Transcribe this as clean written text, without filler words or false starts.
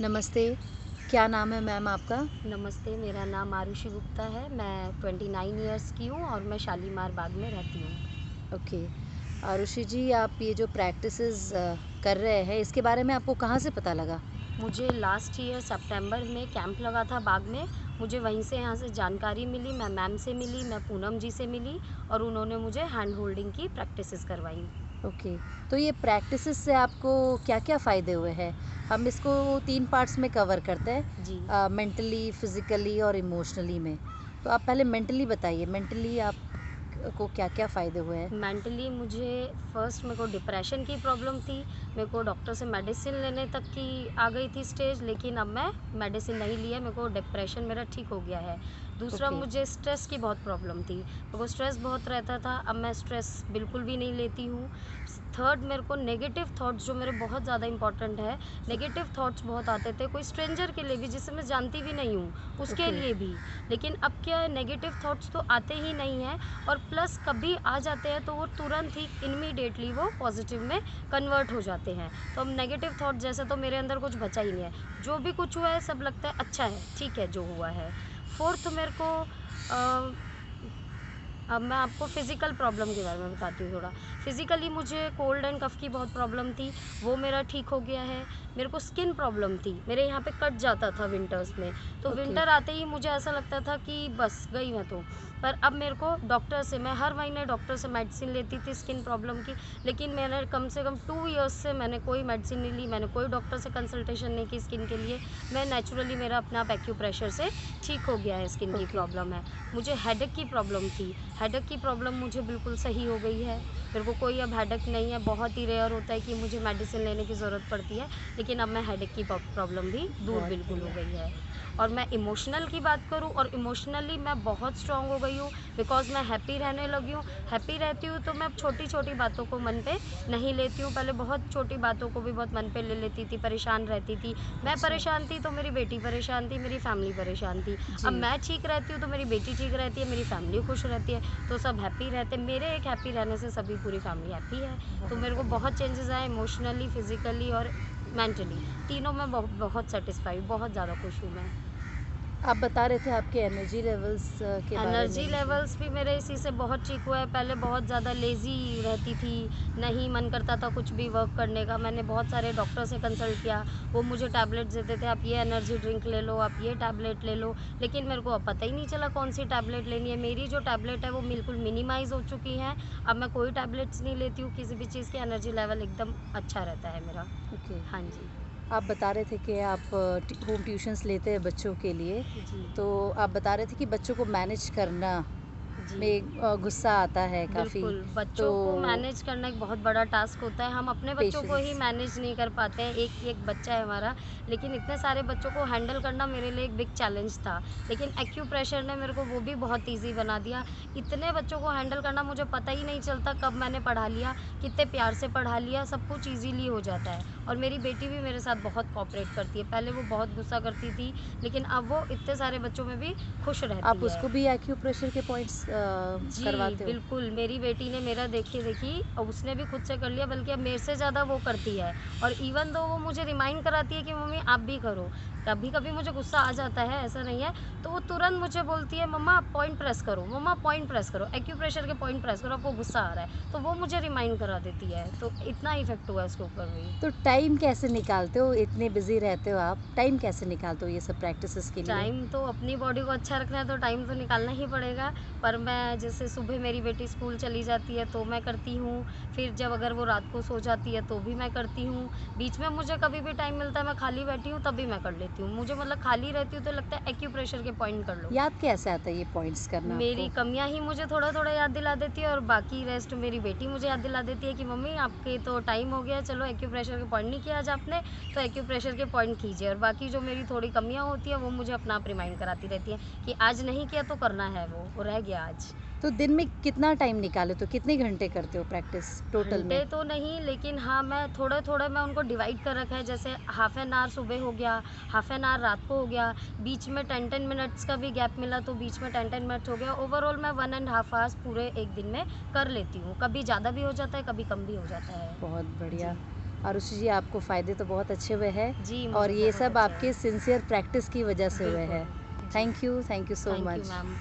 नमस्ते, क्या नाम है मैम आपका? नमस्ते, मेरा नाम आरुषि गुप्ता है। मैं 29 इयर्स की हूँ और मैं शालीमार बाग में रहती हूँ। ओके। आरुषि जी, आप ये जो प्रैक्टिसेज़ कर रहे हैं, इसके बारे में आपको कहाँ से पता लगा? मुझे लास्ट ईयर सितंबर में कैंप लगा था बाग में। मुझे वहीं से यहाँ से जानकारी मिली, मैं मैम से मिली, मैं पूनम जी से मिली और उन्होंने मुझे हैंड होल्डिंग की प्रैक्टिसेस करवाई। ओके, तो ये प्रैक्टिसेज़ से आपको क्या-क्या फ़ायदे हुए हैं? हम इसको 3 पार्ट्स में कवर करते हैं, जी। मेंटली, फिज़िकली और इमोशनली में। तो आप पहले मेंटली बताइए, मेंटली आप को क्या-क्या फ़ायदे हुए हैं? मेंटली मुझे फर्स्ट मेरे को डिप्रेशन की प्रॉब्लम थी। मेरे को डॉक्टर से मेडिसिन लेने तक की आ गई थी स्टेज, लेकिन अब मैं मेडिसिन नहीं लिया, मेरे को डिप्रेशन मेरा ठीक हो गया है। दूसरा, ओके, मुझे स्ट्रेस की बहुत प्रॉब्लम थी, मेरे को स्ट्रेस बहुत रहता था, अब मैं स्ट्रेस बिल्कुल भी नहीं लेती हूँ। थर्ड, मेरे को नेगेटिव थॉट्स जो मेरे बहुत ज़्यादा इंपॉर्टेंट है, नेगेटिव थॉट्स बहुत आते थे, कोई स्ट्रेंजर के लिए भी जिसे मैं जानती भी नहीं हूँ, उसके ओके, लिए भी। लेकिन अब क्या है, नेगेटिव थॉट्स तो आते ही नहीं हैं और प्लस कभी आ जाते हैं तो वो तुरंत ही इमीडिएटली वो पॉजिटिव में कन्वर्ट हो जाते हैं। तो अब नेगेटिव थॉट जैसे तो मेरे अंदर कुछ बचा ही नहीं है। जो भी कुछ हुआ है सब लगता है अच्छा है, ठीक है जो हुआ है। फोर्थ, मेरे को अब मैं आपको फ़िज़िकल प्रॉब्लम के बारे में बताती हूँ थोड़ा। फ़िज़िकली मुझे कोल्ड एंड कफ़ की बहुत प्रॉब्लम थी, वो मेरा ठीक हो गया है। मेरे को स्किन प्रॉब्लम थी, मेरे यहाँ पे कट जाता था विंटर्स में, तो ओके, विंटर आते ही मुझे ऐसा लगता था कि बस गई मैं तो। पर अब मेरे को डॉक्टर से, मैं हर महीने डॉक्टर से मेडिसिन लेती थी स्किन प्रॉब्लम की, लेकिन मैंने कम से कम 2 इयर्स से मैंने कोई मेडिसिन नहीं ली, मैंने कोई डॉक्टर से कंसल्टेशन नहीं की स्किन के लिए। मैं नेचुरली, मेरा अपने आप एक्यूप्रेशर से ठीक हो गया है, स्किन की ओके, प्रॉब्लम है। मुझे हेडेक की प्रॉब्लम थी, हेडेक की प्रॉब्लम मुझे बिल्कुल सही हो गई है। मेरे को कोई अब हेडेक नहीं है, बहुत ही रेयर होता है कि मुझे मेडिसिन लेने की ज़रूरत पड़ती है, लेकिन अब मैं हेडेक की प्रॉब्लम भी दूर बहुत बिल्कुल हो बढ़िया। गई है। और मैं इमोशनल की बात करूँ और इमोशनली मैं बहुत स्ट्रॉन्ग हो गई हूँ, बिकॉज़ मैं हैप्पी रहने लगी हूँ। हैप्पी रहती हूँ तो मैं अब छोटी-छोटी बातों को मन पे नहीं लेती हूँ, पहले बहुत छोटी बातों को भी बहुत मन पे ले लेती थी, परेशान रहती थी। मैं अच्छा, परेशान थी तो मेरी बेटी परेशान थी, मेरी फैमिली परेशान थी। अब जी, मैं ठीक रहती हूँ तो मेरी बेटी ठीक रहती है, मेरी फैमिली खुश रहती है, तो सब हैप्पी रहते हैं। मेरे एक हैप्पी रहने से सभी पूरी फैमिली हैप्पी है। तो बहुत मेरे को बढ़िया। बहुत चेंजेज़ आए इमोशनली, फिज़िकली और मेंटली, तीनों में बहुत सैटिस्फाई हूँ, बहुत ज़्यादा खुश हूँ मैं। आप बता रहे थे आपके एनर्जी लेवल्स के बारे में एनर्जी मुझे। लेवल्स भी मेरे इसी से बहुत ठीक हुआ है। पहले बहुत ज़्यादा लेज़ी रहती थी, नहीं मन करता था कुछ भी वर्क करने का। मैंने बहुत सारे डॉक्टर से कंसल्ट किया, वो मुझे टैबलेट्स देते थे, आप ये एनर्जी ड्रिंक ले लो, आप ये टैबलेट ले लो, लेकिन मेरे को अब पता ही नहीं चला कौन-सी टैबलेट लेनी है। मेरी जो टैबलेट है वो बिल्कुल मिनिमाइज़ हो चुकी हैं, अब मैं कोई टैबलेट्स नहीं लेती हूँ, किसी भी चीज़ की एनर्जी लेवल एकदम अच्छा रहता है मेरा। ओके, हाँ जी। आप बता रहे थे कि आप होम ट्यूशन्स लेते हैं बच्चों के लिए, जी। तो आप बता रहे थे कि बच्चों को मैनेज करना जी। में गुस्सा आता है काफ़ी, बिल्कुल, तो बच्चों को मैनेज करना एक बहुत बड़ा टास्क होता है। हम अपने बच्चों को ही पेशेंस। मैनेज नहीं कर पाते हैं, एक एक बच्चा है हमारा, लेकिन इतने सारे बच्चों को हैंडल करना मेरे लिए एक बिग चैलेंज था। लेकिन एक्यूप्रेशर ने मेरे को वो भी बहुत ईज़ी बना दिया। इतने बच्चों को हैंडल करना मुझे पता ही नहीं चलता कब मैंने पढ़ा लिया, कितने प्यार से पढ़ा लिया, सब कुछ ईज़िली हो जाता है। और मेरी बेटी भी मेरे साथ बहुत कोऑपरेट करती है। पहले वो बहुत गुस्सा करती थी, लेकिन अब वो इतने सारे बच्चों में भी खुश आप रहती है। उसको भी एक्यूप्रेशर के पॉइंट्स जी, करवाते हो? बिल्कुल, मेरी बेटी ने मेरा देखी-देखी उसने भी खुद से कर लिया, बल्कि अब मेरे से ज़्यादा वो करती है और इवन दो वो मुझे रिमाइंड कराती है कि मम्मी आप भी करो। कभी-कभी मुझे गुस्सा आ जाता है, ऐसा नहीं है, तो वो तुरंत मुझे बोलती है, "मम्मा आप पॉइंट प्रेस करो, मम्मा पॉइंट प्रेस करो, एक्यूप्रेशर के पॉइंट प्रेस करो, आपको गुस्सा आ रहा है।" तो वो मुझे रिमाइंड करा देती है, तो इतना इफ़ेक्ट हुआ है इसके ऊपर भी। तो टाइम कैसे निकालते हो? इतने बिज़ी रहते हो आप, टाइम कैसे निकालते हो ये सब प्रैक्टिसेस के लिए? टाइम तो अपनी बॉडी को अच्छा रखना है तो टाइम तो निकालना ही पड़ेगा। पर मैं जैसे सुबह मेरी बेटी स्कूल चली जाती है तो मैं करती हूँ, फिर जब अगर वो रात को सो जाती है तो भी मैं करती हूँ। बीच में मुझे कभी भी टाइम मिलता है, मैं खाली बैठी हूँ तब भी मैं कर लेती हूँ। मुझे मतलब खाली रहती हूँ तो लगता है एक्यूप्रेशर के पॉइंट कर लो। याद कैसे आता है ये पॉइंट्स करना मेरी आपको? कमियाँ ही मुझे थोड़ा-थोड़ा याद दिला देती है और बाकी रेस्ट मेरी बेटी मुझे याद दिला देती है कि मम्मी आपके तो टाइम हो गया, चलो एक्यूप्रेशर के पॉइंट नहीं किया आज आपने, तो एक्यूप्रेशर के पॉइंट कीजिए। और बाकी जो मेरी थोड़ी कमियाँ होती हैं, वो मुझे अपना आप रिमाइंड कराती रहती हैं कि आज नहीं किया तो करना है वो रह गया आज। तो दिन में कितना टाइम निकाले तो कितने घंटे करते हो प्रैक्टिस टोटल में? घंटे तो नहीं, लेकिन हाँ, मैं थोड़े-थोड़े मैं उनको डिवाइड कर रखा है, जैसे हाफ एन आवर सुबह हो गया, हाफ एन आवर रात को हो गया, बीच में 10-10 मिनट्स का भी गैप मिला तो बीच में 10-10 मिनट्स हो गया। ओवरऑल मैं 1 एंड हाफ आवर्स पूरे एक दिन में कर लेती हूँ। कभी ज़्यादा भी हो जाता है, कभी कम भी हो जाता है। बहुत बढ़िया। जी। आरुषि जी, आपको फ़ायदे तो बहुत अच्छे हुए हैं जी, और मुझे ये बहुत सब अच्छा आपके सिंसियर प्रैक्टिस की वजह से हुए हैं। बिल्कुल। जी, thank you so thank you much. Ma'am.